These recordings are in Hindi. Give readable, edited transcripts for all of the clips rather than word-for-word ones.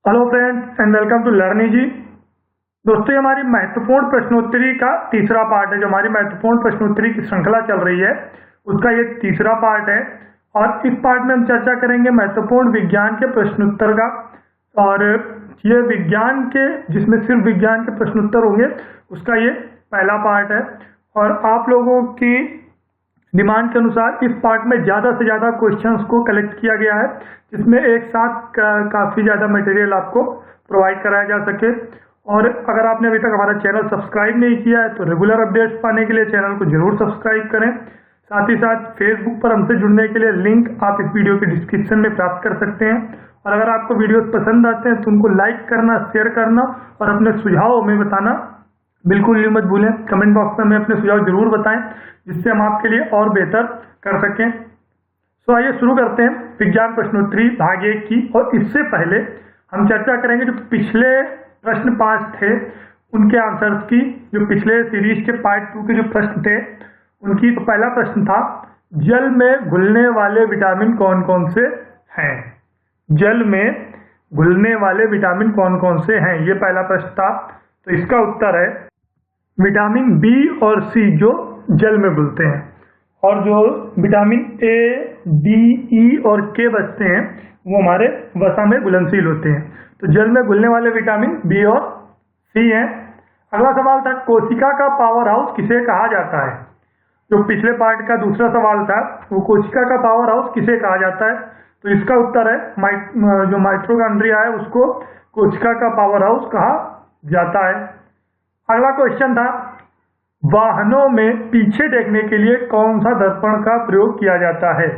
Hello friends and welcome to learning ji. दोस्तों ये हमारी महत्वपूर्ण प्रश्नोत्तरी का तीसरा पार्ट है। जो हमारी महत्वपूर्ण प्रश्नोत्तरी की श्रृंखला चल रही है उसका ये तीसरा पार्ट है और इस पार्ट में हम चर्चा करेंगे महत्वपूर्ण विज्ञान के प्रश्नोत्तर का। और ये विज्ञान के जिसमें सिर्फ विज्ञान के प्रश्नोत्तर होंगे उसका ये पहला पार्ट है। और आप लोगों की डिमांड के अनुसार इस पार्ट में ज़्यादा से ज़्यादा क्वेश्चंस को कलेक्ट किया गया है जिसमें एक साथ काफ़ी ज़्यादा मटेरियल आपको प्रोवाइड कराया जा सके। और अगर आपने अभी तक हमारा चैनल सब्सक्राइब नहीं किया है तो रेगुलर अपडेट्स पाने के लिए चैनल को जरूर सब्सक्राइब करें। साथ ही साथ फेसबुक पर हमसे जुड़ने के लिए लिंक आप इस वीडियो के डिस्क्रिप्शन में प्राप्त कर सकते हैं। और अगर आपको वीडियोस पसंद आते हैं तो उनको लाइक करना, शेयर करना और अपने सुझाव हमें बताना बिल्कुल भी मत भूलें। कमेंट बॉक्स में हमें अपने सुझाव जरूर बताएं जिससे हम आपके लिए और बेहतर कर सकें। तो आइए शुरू करते हैं विज्ञान प्रश्नोत्तरी भाग 1 की। और इससे पहले हम चर्चा करेंगे जो पिछले प्रश्न 5 थे उनके आंसर्स की। जो पिछले सीरीज के पार्ट 2 के जो प्रश्न थे उनकी। तो पहला प्रश्न था जल में घुलने वाले विटामिन कौन कौन से हैं। जल में घुलने वाले विटामिन कौन कौन से हैं, ये पहला प्रश्न था। तो इसका उत्तर है विटामिन बी और सी जो जल में घुलते हैं। और जो विटामिन ए, डी, ई और के बचते हैं वो हमारे वसा में घुलनशील होते हैं। तो जल में घुलने वाले विटामिन बी और सी हैं। अगला सवाल था कोशिका का पावर हाउस किसे कहा जाता है। जो पिछले पार्ट का दूसरा सवाल था वो कोशिका का पावर हाउस किसे कहा जाता है। तो इसका उत्तर है जो माइटोकॉन्ड्रिया है उसको कोशिका का पावर हाउस कहा जाता है। अगला क्वेश्चन था वाहनों में पीछे देखने के लिए कौन सा दर्पण का प्रयोग किया जाता है।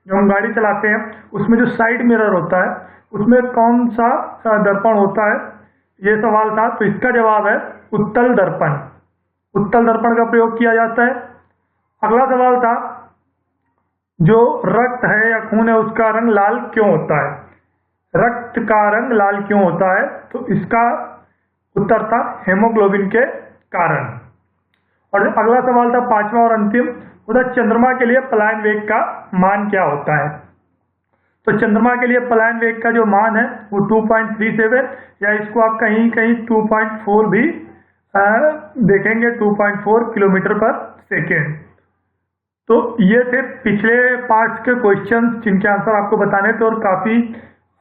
जो हम गाड़ी चलाते हैं उसमें जो साइड मिरर होता है उसमें कौन सा दर्पण होता है, ये सवाल था। तो इसका जवाब है उत्तल दर्पण। उत्तल दर्पण का प्रयोग किया जाता है। अगला सवाल था जो रक्त है या खून है उसका रंग लाल क्यों होता है। रक्त का रंग लाल क्यों होता है। तो इसका उत्तर था हेमोग्लोबिन के कारण। और अगला सवाल था पांचवा और अंतिम उधर चंद्रमा के लिए पलायन वेग का मान क्या होता है। तो चंद्रमा के लिए पलायन वेग का जो मान है वो 2.37 या इसको आप कहीं कहीं 2.4 भी देखेंगे, 2.4 किलोमीटर पर सेकेंड। तो ये थे पिछले पार्ट्स के क्वेश्चंस जिनके आंसर आपको बताने थे और काफी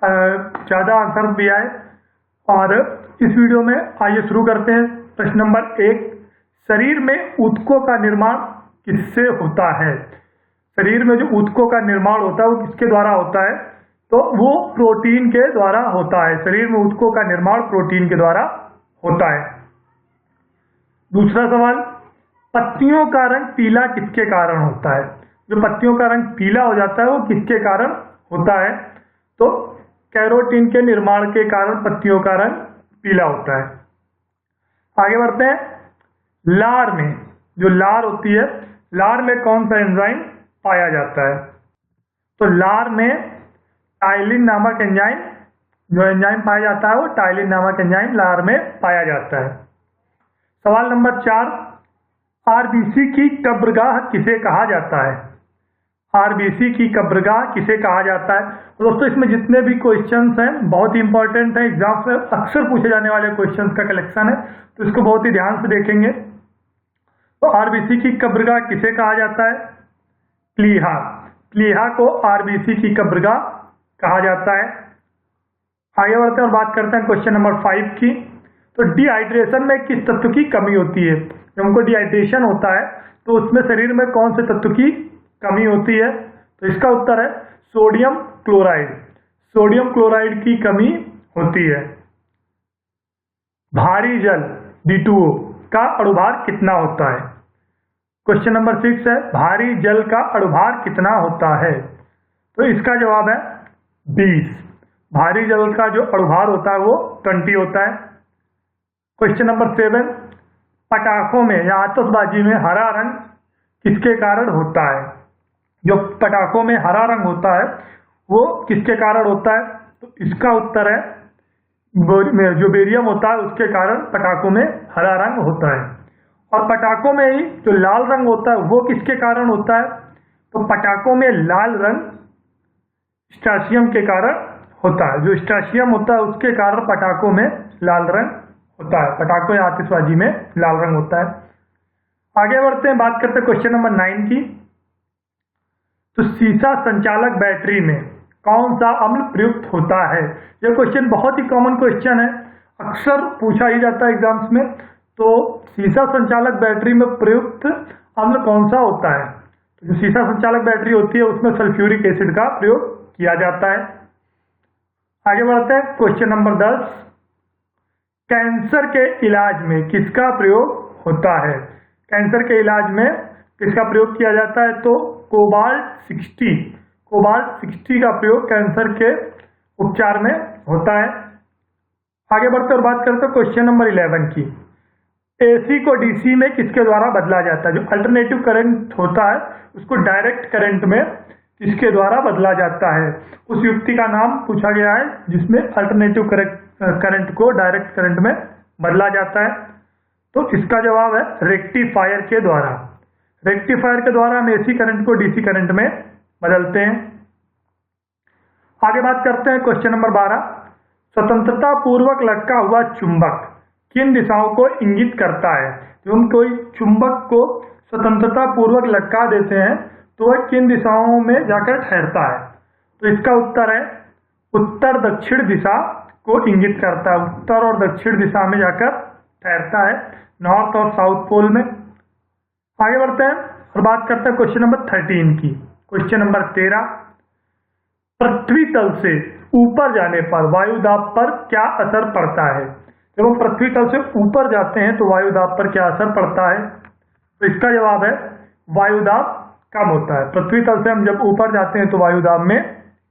ज्यादा आंसर भी आए। और इस वीडियो में आइए शुरू करते हैं। प्रश्न नंबर 1 शरीर में ऊतकों का निर्माण किससे होता है। शरीर में जो ऊतकों का निर्माण होता है वो किसके द्वारा होता है। तो वो प्रोटीन के द्वारा होता है। शरीर में ऊतकों का निर्माण प्रोटीन के द्वारा होता है। दूसरा सवाल पत्तियों का रंग पीला किसके कारण होता है। जो पत्तियों का रंग पीला हो जाता है वो किसके कारण होता है। तो कैरोटीन के निर्माण के कारण पत्तियों का रंग पीला होता है। आगे बढ़ते हैं। लार में जो लार होती है, लार में कौन सा एंजाइम पाया जाता है। तो लार में टाइलिन नामक एंजाइम जो एंजाइम पाया जाता है वो टाइलिन नामक एंजाइम लार में पाया जाता है। सवाल नंबर 4 आरबीसी की कब्रगाह किसे कहा जाता है। आरबीसी की कब्रगाह किसे कहा जाता है। दोस्तों इसमें जितने भी क्वेश्चंस हैं बहुत ही इंपॉर्टेंट है, एग्जाम्स में अक्सर पूछे जाने वाले क्वेश्चंस का कलेक्शन है तो इसको बहुत ही ध्यान से देखेंगे। तो आरबीसी की कब्रगाह किसे कहा जाता है। प्लीहा। प्लीहा को आरबीसी की कब्रगाह कहा जाता है। आगे बढ़ते हैं और बात करते हैं क्वेश्चन नंबर 5 की। तो डिहाइड्रेशन में किस तत्व की कमी होती है। जब हमको डिहाइड्रेशन होता है तो उसमें शरीर में कौन से तत्व की कमी होती है। तो इसका उत्तर है सोडियम क्लोराइड। सोडियम क्लोराइड की कमी होती है। भारी जल D2O का अणुभार कितना होता है। क्वेश्चन नंबर 6 है भारी जल का अणुभार कितना होता है। तो इसका जवाब है 20। भारी जल का जो अणुभार होता है वो 20 होता है। क्वेश्चन नंबर 7 पटाखों में या आतिशबाजी में हरा रंग किसके कारण होता है। जो पटाखों में हरा रंग होता है वो किसके कारण होता है। तो इसका उत्तर है जो बेरियम होता है उसके कारण पटाखों में हरा रंग होता है। और पटाखों में ही जो लाल रंग होता है वो किसके कारण होता है। तो पटाखों में लाल रंग स्ट्राशियम के कारण होता है। जो स्ट्राशियम होता है उसके कारण पटाखों में लाल रंग होता है, पटाखों या आतिशबाजी में लाल रंग होता है। आगे बढ़ते हैं, बात करते हैं क्वेश्चन नंबर 9 की। तो सीसा संचालक बैटरी में कौन सा अम्ल प्रयुक्त होता है? यह क्वेश्चन बहुत ही कॉमन क्वेश्चन है, अक्सर पूछा ही जाता है एग्जाम्स में। तो सीसा संचालक बैटरी में प्रयुक्त अम्ल कौन सा होता है? तो जो सीसा संचालक बैटरी होती है उसमें सल्फ्यूरिक एसिड का प्रयोग किया जाता है। आगे बढ़ते हैं, क्वेश्चन नंबर 10, कैंसर के इलाज में किसका प्रयोग होता है? कैंसर के इलाज में किसका प्रयोग किया जाता है? तो कोबाल्ट 60 का प्रयोग कैंसर के उपचार में होता है। आगे बढ़ते और बात करते हैं क्वेश्चन नंबर 11 की। एसी को डीसी में किसके द्वारा बदला जाता है? जो अल्टरनेटिव करंट होता है उसको डायरेक्ट करंट में किसके द्वारा बदला जाता है? उस युक्ति का नाम पूछा गया है जिसमें अल्टरनेटिव करंट को डायरेक्ट करंट में बदला जाता है। तो इसका जवाब है रेक्टिफायर के द्वारा। रेक्टिफायर के द्वारा हम एसी करंट को डीसी करंट में बदलते हैं। आगे बात करते हैं क्वेश्चन नंबर 12, स्वतंत्रता पूर्वक लटका हुआ चुंबक किन दिशाओं को इंगित करता है? जब हम कोई चुंबक को स्वतंत्रता पूर्वक लटका देते हैं तो वह किन दिशाओं में जाकर ठहरता है? तो इसका उत्तर है उत्तर दक्षिण दिशा को इंगित करता है। उत्तर और दक्षिण दिशा में जाकर ठहरता है, नॉर्थ और साउथ पोल में। आगे बढ़ते हैं और बात करते हैं क्वेश्चन नंबर 13 की। क्वेश्चन नंबर 13, पृथ्वी तल से ऊपर जाने पर वायुदाब पर क्या असर पड़ता है? जब हम पृथ्वी तल से ऊपर जाते हैं तो वायुदाब पर क्या असर पड़ता है? तो इसका जवाब है वायुदाब कम होता है। पृथ्वी तल से हम जब ऊपर जाते हैं तो वायुदाब में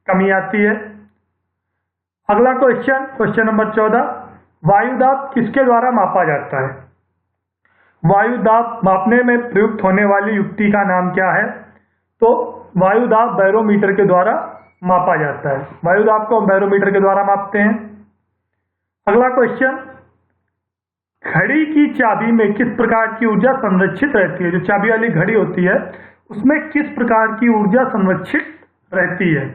कमी आती है। अगला क्वेश्चन नंबर 14, वायुदाब किसके द्वारा मापा जाता है? वायुदाब मापने में प्रयुक्त होने वाली युक्ति का नाम क्या है? तो वायुदाब बैरोमीटर के द्वारा मापा जाता है। वायुदाब को हम बैरोमीटर के द्वारा मापते हैं। अगला क्वेश्चन, घड़ी की चाबी में किस प्रकार की ऊर्जा संरक्षित रहती है? जो चाबी वाली घड़ी होती है उसमें किस प्रकार की ऊर्जा संरक्षित रहती है?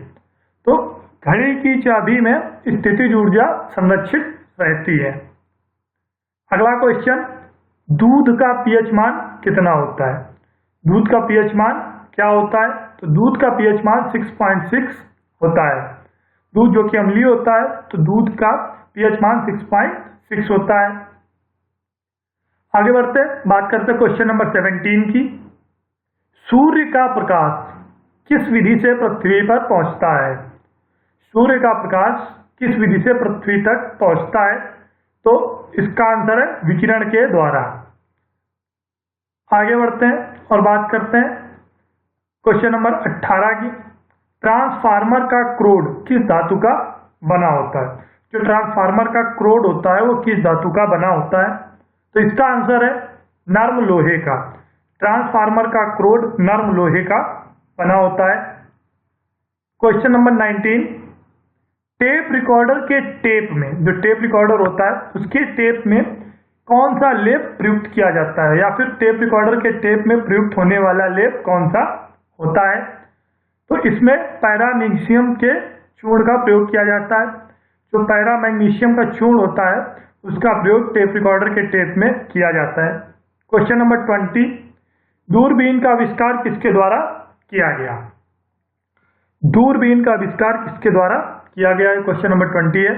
तो घड़ी की चाबी में स्थितिज ऊर्जा संरक्षित रहती है। अगला क्वेश्चन, दूध का पीएच मान कितना होता है? दूध का पीएच मान क्या होता है? तो दूध का पीएच मान 6.6 होता है। दूध जो कि अम्लीय होता है तो दूध का पीएच मान 6.6 होता है। आगे बढ़ते हैं, बात करते हैं क्वेश्चन नंबर 17 की। सूर्य का प्रकाश किस विधि से पृथ्वी पर पहुंचता है? सूर्य का प्रकाश किस विधि से पृथ्वी तक पहुंचता है? तो इसका आंसर है विकिरण के द्वारा। आगे बढ़ते हैं और बात करते हैं क्वेश्चन नंबर 18 की। ट्रांसफार्मर का क्रोड किस धातु का बना होता है? जो ट्रांसफार्मर का क्रोड होता है वो किस धातु का बना होता है? तो इसका आंसर है नर्म लोहे का। ट्रांसफार्मर का क्रोड नर्म लोहे का बना होता है। क्वेश्चन नंबर 19, टेप रिकॉर्डर के टेप में, जो टेप रिकॉर्डर होता है उसके टेप में कौन सा लेप प्रयुक्त किया जाता है? या फिर टेप रिकॉर्डर के टेप में प्रयुक्त होने वाला लेप कौन सा होता है? तो इसमें पैरामैग्नीशियम के चूर्ण का प्रयोग किया जाता है। जो पैरामैग्नीशियम का चूर्ण होता है उसका प्रयोग टेप रिकॉर्डर के टेप में किया जाता है। क्वेश्चन नंबर 20, दूरबीन का आविष्कार किसके द्वारा किया गया? दूरबीन का आविष्कार किसके द्वारा किया गया है? क्वेश्चन नंबर 20 है।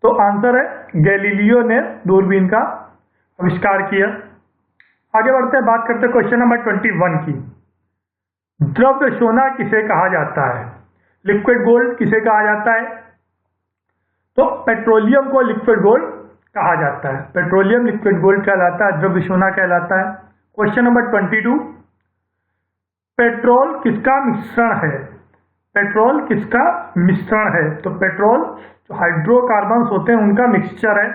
तो आंसर है गैलीलियो ने दूरबीन का आविष्कार किया। आगे बढ़ते हैं, बात करते हैं क्वेश्चन नंबर 21 की। द्रव्य सोना किसे कहा जाता है? लिक्विड गोल्ड किसे कहा जाता है? तो पेट्रोलियम को लिक्विड गोल्ड कहा जाता है। पेट्रोलियम लिक्विड गोल्ड कहलाता है, द्रव्य सोना कहलाता है। क्वेश्चन नंबर 22, पेट्रोल किसका मिश्रण है? पेट्रोल किसका मिश्रण है? तो पेट्रोल जो हाइड्रोकार्बन्स होते हैं उनका मिक्सचर है।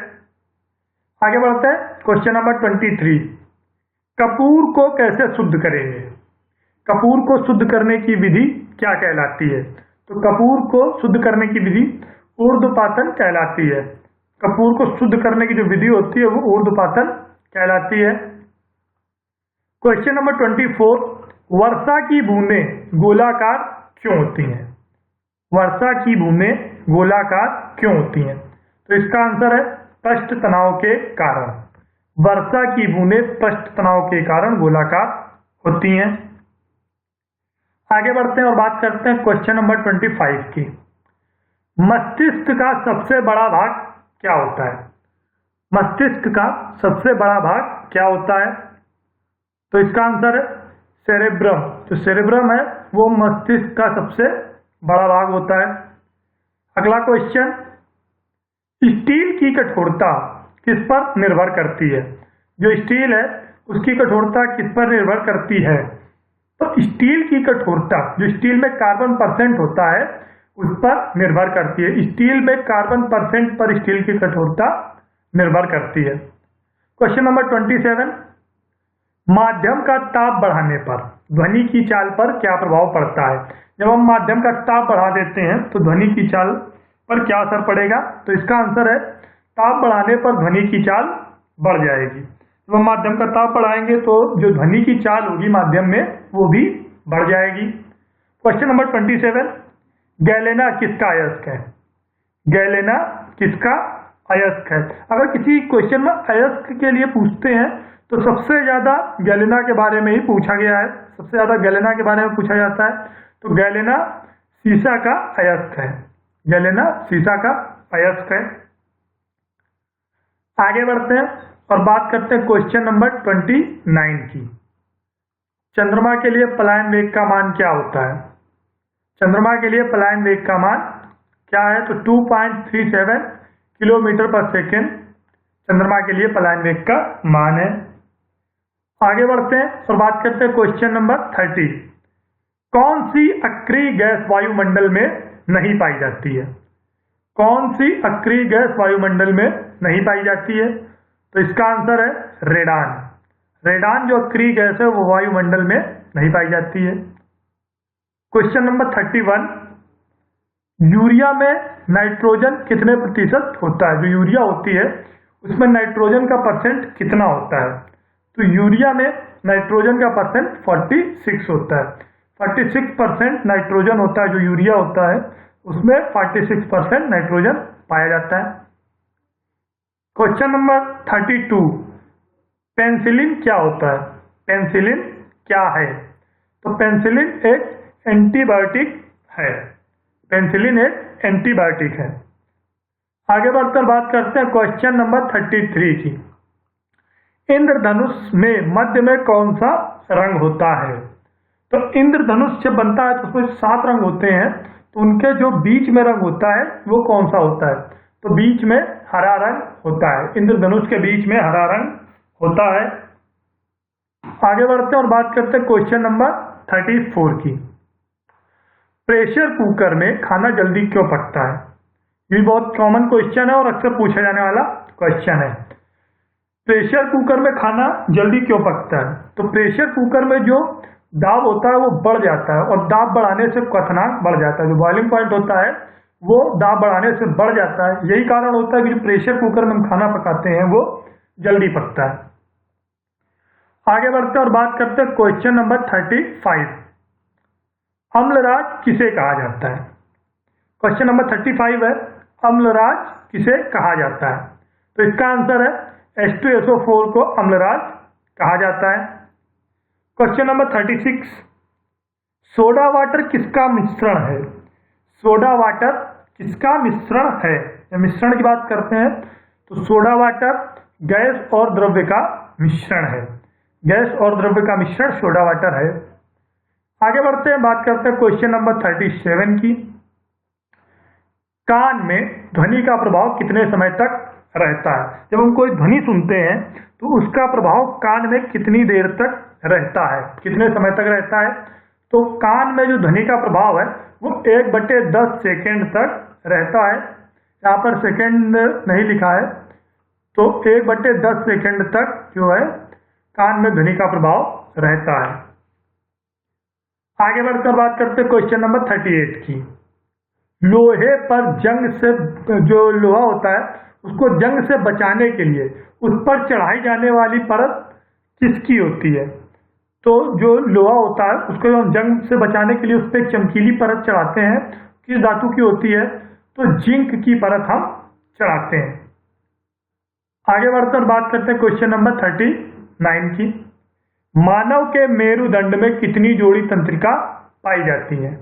आगे बढ़ते हैं, क्वेश्चन नंबर 23, कपूर को कैसे शुद्ध करेंगे? कपूर को शुद्ध करने की विधि क्या कहलाती है? तो कपूर को शुद्ध करने की विधि ऊर्ध्वपातन कहलाती है। कपूर को शुद्ध करने की जो विधि होती है वो ऊर्ध्वपातन कहलाती है। क्वेश्चन नंबर 24, वर्षा की बूंदें गोलाकार क्यों होती हैं? वर्षा की बूंदें गोलाकार क्यों होती हैं? तो इसका आंसर है पृष्ठ तनाव के कारण। वर्षा की बूंदें पृष्ठ तनाव के कारण गोलाकार होती हैं। आगे बढ़ते हैं और बात करते हैं क्वेश्चन नंबर 25 की। मस्तिष्क का सबसे बड़ा भाग क्या होता है? मस्तिष्क का सबसे बड़ा भाग क्या होता है? तो इसका आंसर है सेरेब्रम। जो सेरेब्रम है वो मस्तिष्क का सबसे बड़ा भाग होता है। अगला क्वेश्चन, स्टील की कठोरता किस पर निर्भर करती है? जो स्टील है उसकी कठोरता किस पर निर्भर करती है? तो स्टील की कठोरता, जो स्टील में कार्बन परसेंट होता है उस पर निर्भर करती है। स्टील में कार्बन परसेंट पर स्टील की कठोरता निर्भर करती है। क्वेश्चन नंबर 27, माध्यम का ताप बढ़ाने पर ध्वनि की चाल पर क्या प्रभाव पड़ता है? जब हम माध्यम का ताप बढ़ा देते हैं तो ध्वनि की चाल पर क्या असर पड़ेगा? तो इसका आंसर है ताप बढ़ाने पर ध्वनि की चाल बढ़ जाएगी। जब हम माध्यम का ताप बढ़ाएंगे तो जो ध्वनि की चाल होगी माध्यम में वो भी बढ़ जाएगी। क्वेश्चन नंबर 27, गैलेना किसका अयस्क है? गैलेना किसका अयस्क है? अगर किसी क्वेश्चन में अयस्क के लिए पूछते हैं तो सबसे ज्यादा गैलेना के बारे में ही पूछा गया है। सबसे ज्यादा गैलेना के बारे में पूछा जाता है। तो गैलेना सीसा का अयस्क है। गैलेना सीसा का अयस्क है। आगे बढ़ते हैं और बात करते हैं क्वेश्चन नंबर 29 की। चंद्रमा के लिए पलायन वेग का मान क्या होता है? चंद्रमा के लिए पलायन वेग का मान क्या है? तो 2.37 किलोमीटर पर सेकेंड चंद्रमा के लिए पलायन वेग का मान है। आगे बढ़ते हैं और बात करते हैं क्वेश्चन नंबर 30, कौन सी अक्रिय गैस वायुमंडल में नहीं पाई जाती है? कौन सी अक्रिय गैस वायुमंडल में नहीं पाई जाती है? तो इसका आंसर है रेडान। रेडान जो अक्रिय गैस है वो वायुमंडल में नहीं पाई जाती है। क्वेश्चन नंबर 31, यूरिया में नाइट्रोजन कितने प्रतिशत होता है? जो यूरिया होती है उसमें नाइट्रोजन का परसेंट कितना होता है? तो यूरिया में नाइट्रोजन का परसेंट 46 होता है। 46% नाइट्रोजन होता है। जो यूरिया होता है उसमें 46% नाइट्रोजन पाया जाता है। क्वेश्चन नंबर 32, पेनिसिलिन क्या होता है? पेनिसिलिन क्या है? तो पेनिसिलिन एक एंटीबायोटिक है। पेनिसिलिन एक एंटीबायोटिक है। आगे बढ़कर बात करते हैं क्वेश्चन नंबर 33 की। इंद्रधनुष में मध्य में कौन सा रंग होता है? तो इंद्रधनुष जब बनता है तो उसमें 7 रंग होते हैं। तो उनके जो बीच में रंग होता है वो कौन सा होता है? तो बीच में हरा रंग होता है। इंद्रधनुष के बीच में हरा रंग होता है। आगे बढ़ते हैं और बात करते हैं क्वेश्चन नंबर 34 की। प्रेशर कुकर में खाना जल्दी क्यों पकता है? ये बहुत कॉमन क्वेश्चन है और अक्सर पूछा जाने वाला क्वेश्चन है। प्रेशर कुकर में खाना जल्दी क्यों पकता है? तो प्रेशर कुकर में जो दाब होता है वो बढ़ जाता है और दाब बढ़ाने से क्वथनांक बढ़ जाता है। जो बॉइलिंग पॉइंट होता है वो दाब बढ़ाने से बढ़ जाता है। यही कारण होता है कि जो प्रेशर कुकर में हम खाना पकाते हैं वो जल्दी पकता है। आगे बढ़ते हैं और बात करते हैं क्वेश्चन नंबर 35, अम्लराज किसे कहा जाता है? क्वेश्चन नंबर 35 है, अम्लराज किसे कहा जाता है? तो इसका आंसर है H2SO4 को अम्लराज कहा जाता है। क्वेश्चन नंबर 36, सोडा वाटर किसका मिश्रण है? सोडा वाटर किसका मिश्रण है? मिश्रण की बात करते हैं तो सोडा वाटर गैस और द्रव्य का मिश्रण है। गैस और द्रव्य का मिश्रण सोडा वाटर है। आगे बढ़ते हैं, बात करते हैं क्वेश्चन नंबर 37 की। कान में ध्वनि का प्रभाव कितने समय तक रहता है? जब हम कोई ध्वनि सुनते हैं तो उसका प्रभाव कान में कितनी देर तक रहता है, कितने समय तक रहता है? तो कान में जो ध्वनि का प्रभाव है वो 1/10 सेकेंड तक रहता है। यहाँ पर सेकेंड नहीं लिखा है, तो 1/10 सेकेंड तक जो है कान में ध्वनि का प्रभाव रहता है। आगे बढ़कर बात करते हैं क्वेश्चन नंबर 38 की। लोहे पर जंग से, जो लोहा होता है उसको जंग से बचाने के लिए उस पर चढ़ाई जाने वाली परत किसकी होती है? तो जो लोहा होता है उसको हम जंग से बचाने के लिए उस पर चमकीली परत चढ़ाते हैं, किस धातु की होती है? तो जिंक की परत हम चढ़ाते हैं। आगे बढ़कर बात करते हैं क्वेश्चन नंबर 39 की। मानव के मेरुदंड में कितनी जोड़ी तंत्रिका पाई जाती है?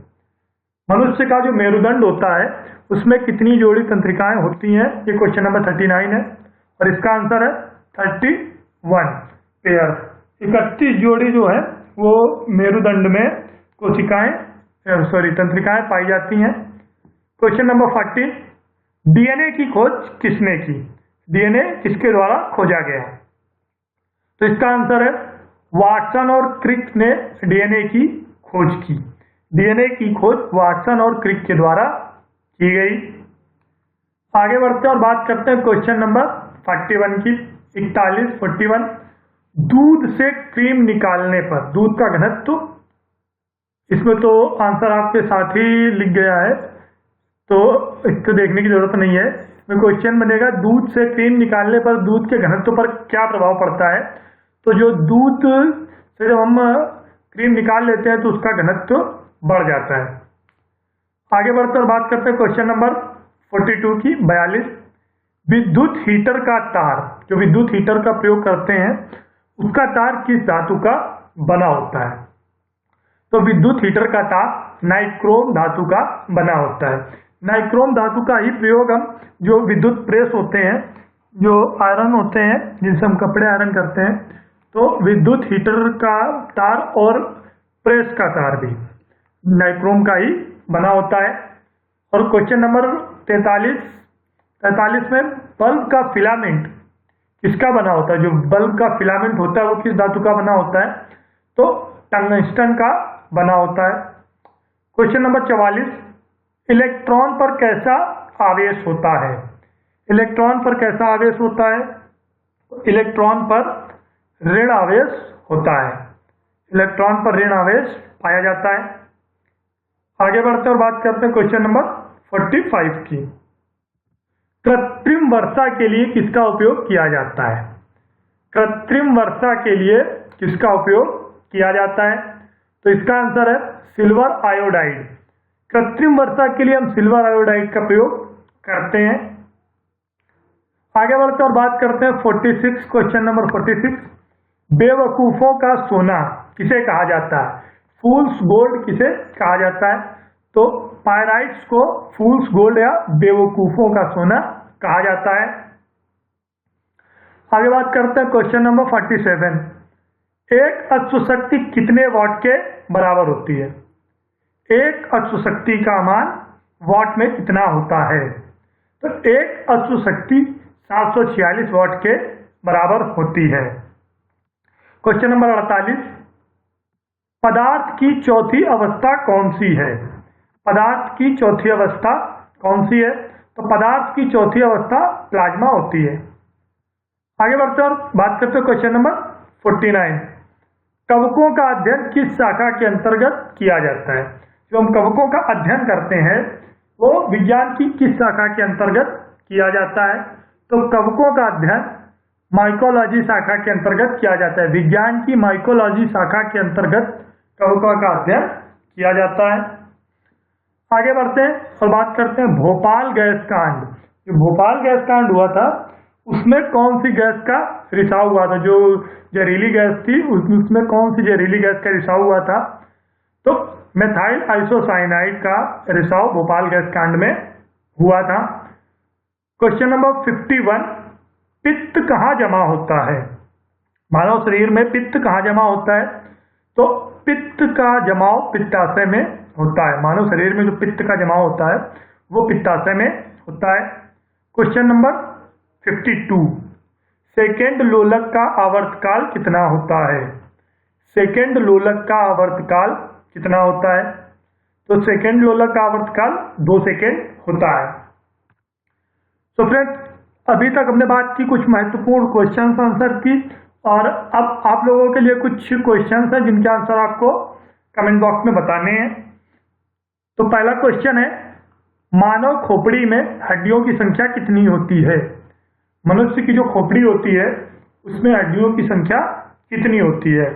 मनुष्य का जो मेरुदंड होता है उसमें कितनी जोड़ी तंत्रिकाएं होती हैं? ये क्वेश्चन नंबर 39 है और इसका आंसर है 31 पेयर। 31 जोड़ी जो है वो मेरुदंड में कोशिकाएं तंत्रिकाएं पाई जाती हैं। क्वेश्चन नंबर 40, डीएनए की खोज किसने की? डीएनए किसके द्वारा खोजा गया? तो इसका आंसर है वाटसन और क्रिक ने डीएनए की खोज की। डीएनए की खोज वाटसन और क्रिक के द्वारा की गई। आगे बढ़ते हैं और बात करते हैं क्वेश्चन नंबर 41 की। 41 दूध से क्रीम निकालने पर दूध का घनत्व, इसमें तो आंसर आपके साथ ही लिख गया है तो इसको देखने की जरूरत नहीं है। इसमें क्वेश्चन बनेगा दूध से क्रीम निकालने पर दूध के घनत्व पर क्या प्रभाव पड़ता है? तो जो दूध से जब हम क्रीम निकाल लेते हैं तो उसका घनत्व बढ़ जाता है। आगे बढ़कर बात करते हैं क्वेश्चन नंबर 42 की। 42 विद्युत हीटर का तार, जो विद्युत हीटर का प्रयोग करते हैं उसका तार किस धातु का बना होता है? तो विद्युत हीटर का तार नाइक्रोम धातु का बना होता है। नाइक्रोम धातु का ही प्रयोग हम जो विद्युत प्रेस होते हैं, जो आयरन होते हैं जिनसे हम कपड़े आयरन करते हैं, तो विद्युत हीटर का तार और प्रेस का तार भी नाइक्रोम का ही बना होता है। और क्वेश्चन नंबर 43 में बल्ब का फिलामेंट किसका बना होता है? जो बल्ब का फिलामेंट होता है वो किस धातु का बना होता है? तो टंगस्टन का बना होता है। क्वेश्चन नंबर 44 इलेक्ट्रॉन पर कैसा आवेश होता है? इलेक्ट्रॉन पर कैसा आवेश होता है? इलेक्ट्रॉन पर ऋण आवेश होता है। इलेक्ट्रॉन पर ऋण आवेश पाया जाता है। आगे बढ़ते और बात करते हैं क्वेश्चन नंबर 45 की। कृत्रिम वर्षा के लिए किसका उपयोग किया जाता है? कृत्रिम वर्षा के लिए किसका उपयोग किया जाता है? तो इसका आंसर है सिल्वर आयोडाइड। कृत्रिम वर्षा के लिए हम सिल्वर आयोडाइड का प्रयोग करते हैं। आगे बढ़ते और बात करते हैं 46 क्वेश्चन नंबर 46 बेवकूफों का सोना किसे कहा जाता है? फूल्स गोल्ड किसे कहा जाता है? तो पायराइट्स को फूल्स गोल्ड या बेवकूफों का सोना कहा जाता है। आगे बात करते हैं क्वेश्चन नंबर 47 एक अश्व शक्ति कितने वाट के बराबर होती है? एक अश्व शक्ति का मान वाट में कितना होता है? तो एक अश्व शक्ति 746 वाट के बराबर होती है। क्वेश्चन नंबर 48 पदार्थ की चौथी अवस्था कौन सी है? पदार्थ की चौथी अवस्था कौन सी है? तो पदार्थ की चौथी अवस्था प्लाज्मा होती है। आगे बढ़ते और बात करते हैं क्वेश्चन नंबर 49 कवकों का अध्ययन किस शाखा के अंतर्गत किया जाता है? जो हम कवकों का अध्ययन करते हैं वो विज्ञान की किस शाखा के अंतर्गत किया जाता है? तो कवकों का अध्ययन माइकोलॉजी शाखा के अंतर्गत किया जाता है। विज्ञान की माइकोलॉजी शाखा के अंतर्गत कवकों का अध्ययन किया जाता है। आगे बढ़ते हैं और बात करते हैं भोपाल गैस कांड। जो भोपाल गैस कांड हुआ था उसमें कौन सी गैस का रिसाव हुआ था? जो जहरीली गैस थी उसमें कौन सी जहरीली गैस का रिसाव हुआ था? तो मेथाइल आइसोसाइनाइड का रिसाव भोपाल गैस कांड में हुआ था। क्वेश्चन नंबर 51 पित्त कहाँ जमा होता है? मानव शरीर में पित्त कहाँ जमा होता है? तो पित्त का जमाव पित्ताशय में होता है। मानव शरीर में जो पित्त का जमाव होता है वो पित्ताशय में होता है। क्वेश्चन नंबर 52 सेकेंड लोलक का आवर्तकाल कितना होता है? सेकेंड लोलक का आवर्तकाल कितना होता है? तो सेकेंड लोलक का आवर्तकाल 2 सेकेंड होता है। तो फ्रेंड्स अभी तक हमने बात की कुछ महत्वपूर्ण क्वेश्चन आंसर की और अब आप लोगों के लिए कुछ क्वेश्चन हैं जिनके आंसर आपको कमेंट बॉक्स में बताने हैं। तो पहला क्वेश्चन है मानव खोपड़ी में हड्डियों की संख्या कितनी होती है? मनुष्य की जो खोपड़ी होती है उसमें हड्डियों की संख्या कितनी होती है?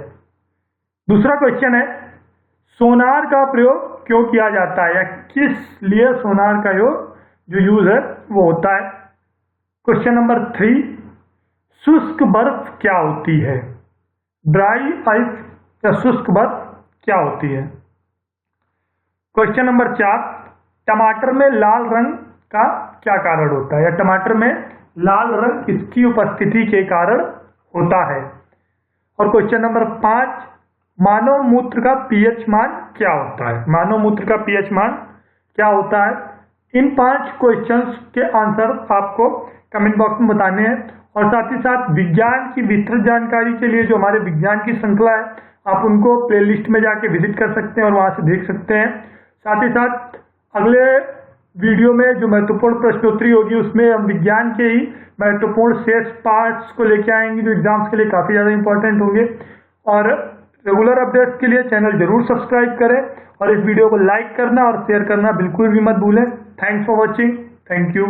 दूसरा क्वेश्चन है सोनार का प्रयोग क्यों किया जाता है या किस लिए सोनार का प्रयोग जो यूज है वो होता है। क्वेश्चन नंबर 3, शुष्क बर्फ क्या होती है? ड्राई आइस या शुष्क बर्फ क्या होती है? क्वेश्चन नंबर 4, टमाटर में लाल रंग का क्या कारण होता है, या टमाटर में लाल रंग किसकी उपस्थिति के कारण होता है? और क्वेश्चन नंबर 5, मानव मूत्र का पीएच मान क्या होता है? मानव मूत्र का पीएच मान क्या होता है? इन 5 क्वेश्चंस के आंसर आपको कमेंट बॉक्स में बताने हैं, और साथ ही साथ विज्ञान की विस्तृत जानकारी के लिए जो हमारे विज्ञान की श्रृंखला है, आप उनको प्लेलिस्ट में जाके विजिट कर सकते हैं और वहां से देख सकते हैं। साथ ही साथ अगले वीडियो में जो महत्वपूर्ण प्रश्नोत्तरी होगी उसमें हम विज्ञान के ही महत्वपूर्ण शेष पार्ट्स को लेके आएंगे जो एग्जाम्स के लिए काफ़ी ज़्यादा इंपॉर्टेंट होंगे। और रेगुलर अपडेट्स के लिए चैनल जरूर सब्सक्राइब करें और इस वीडियो को लाइक करना और शेयर करना बिल्कुल भी मत भूलें। Thanks for watching. Thank you.